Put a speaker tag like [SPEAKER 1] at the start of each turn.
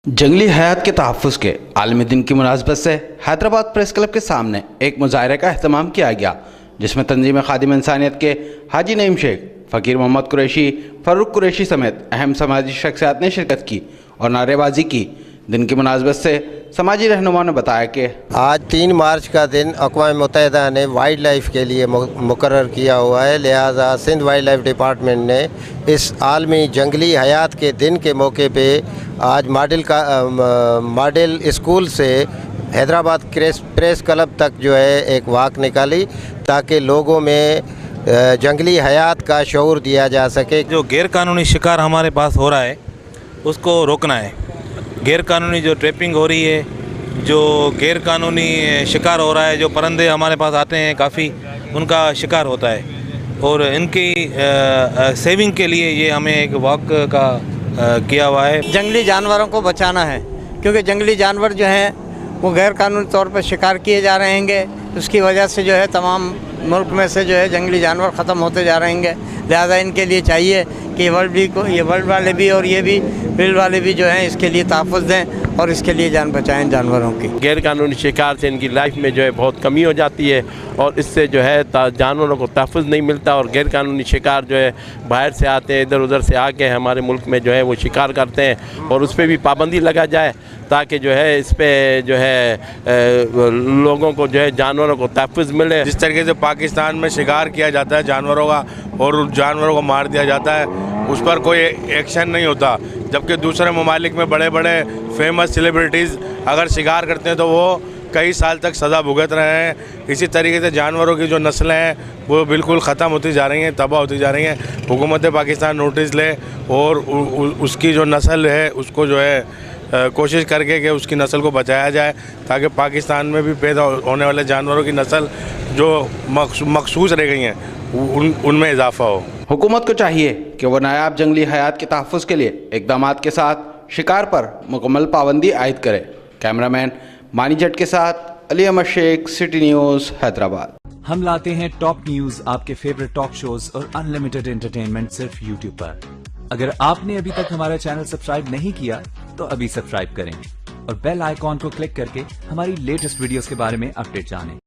[SPEAKER 1] जंगली हयात के तहफ़्फ़ुज़ के आलमी दिन की मुनासबत से हैदराबाद प्रेस क्लब के सामने एक मुज़ाहरे का अहतमाम किया गया, जिसमें तंजीम खादिम इंसानियत के हाजी नईम शेख, फ़कीर मोहम्मद कुरैशी, फ़ारूक कुरैशी समेत अहम समाजी शख्सियात ने शिरकत की और नारेबाजी की। दिन की मुनासबत से समाजी रहनुमाओं ने बताया कि
[SPEAKER 2] आज 3 मार्च का दिन अक़वाम मुत्तहिदा ने वाइल्ड लाइफ के लिए मुकर्रर किया हुआ है, लिहाजा सिंध वाइल्ड लाइफ डिपार्टमेंट ने इस आलमी जंगली हयात के दिन के मौके पे आज मॉडल स्कूल से हैदराबाद प्रेस क्लब तक जो है एक वॉक निकाली ताकि लोगों में जंगली हयात का शऊर दिया जा सके।
[SPEAKER 3] जो गैर कानूनी शिकार हमारे पास हो रहा है उसको रोकना है। गैर कानूनी जो ट्रैपिंग हो रही है, जो गैर कानूनी शिकार हो रहा है, जो परंदे हमारे पास आते हैं काफ़ी, उनका शिकार होता है और इनकी सेविंग के लिए ये हमें एक वॉक का किया हुआ है।
[SPEAKER 4] जंगली जानवरों को बचाना है क्योंकि जंगली जानवर जो हैं वो गैर कानूनी तौर पर शिकार किए जा रहे हैं। उसकी वजह से जो है तमाम मुल्क में से जो है जंगली जानवर ख़त्म होते जा रहे हैं। लिहाजा इनके लिए चाहिए कि ये वर्ल्ड वाले भी और ये भी फील्ड वाले भी जो हैं इसके लिए तहफ़्फ़ुज़ दें और इसके लिए जान बचाएं जानवरों की।
[SPEAKER 5] गैर कानूनी शिकार से इनकी लाइफ में जो है बहुत कमी हो जाती है और इससे जो है जानवरों को तहफ़्फ़ुज़ नहीं मिलता और गैर कानूनी शिकार जो है बाहर से आते हैं, इधर उधर से आके हमारे मुल्क में जो है वो शिकार करते हैं और उस पर भी पाबंदी लगा जाए ताकि जो है इस पर जो है लोगों को जो है जानवरों को तहफ़्फ़ुज़ मिले।
[SPEAKER 6] जिस तरीके से पाकिस्तान में शिकार किया जाता है जानवरों का और उन जानवरों को मार दिया जाता है, उस पर कोई एक्शन नहीं होता, जबकि दूसरे ममालिक में बड़े बड़े फेमस सेलिब्रिटीज़ अगर शिकार करते हैं तो वो कई साल तक सज़ा भुगत रहे हैं। इसी तरीके से जानवरों की जो नस्लें हैं वो बिल्कुल ख़त्म होती जा रही हैं, तबाह होती जा रही हैं। हुकूमत पाकिस्तान नोटिस ले और उसकी जो नस्ल है उसको जो है कोशिश करके कि उसकी नस्ल को बचाया जाए ताकि पाकिस्तान में भी पैदा होने वाले जानवरों की नस्ल जो मखसूस रह गई हैं उनमें इजाफा हो।
[SPEAKER 1] हुकूमत को चाहिए कि वह नायाब जंगली हयात के तहफ़्फ़ुज़ के लिए इक़दामात के साथ शिकार पर मुकम्मल पाबंदी आयद करे। कैमरामैन मानी जट के साथ अली अहमद शेख, सिटी न्यूज़, हैदराबाद।
[SPEAKER 7] हम लाते हैं टॉप न्यूज़, आपके फेवरेट टॉक शोज और अनलिमिटेड एंटरटेनमेंट सिर्फ यूट्यूब पर। अगर आपने अभी तक हमारा चैनल सब्सक्राइब नहीं किया तो अभी सब्सक्राइब करें और बेल आइकॉन को क्लिक करके हमारी लेटेस्ट वीडियोस के बारे में अपडेट जानें।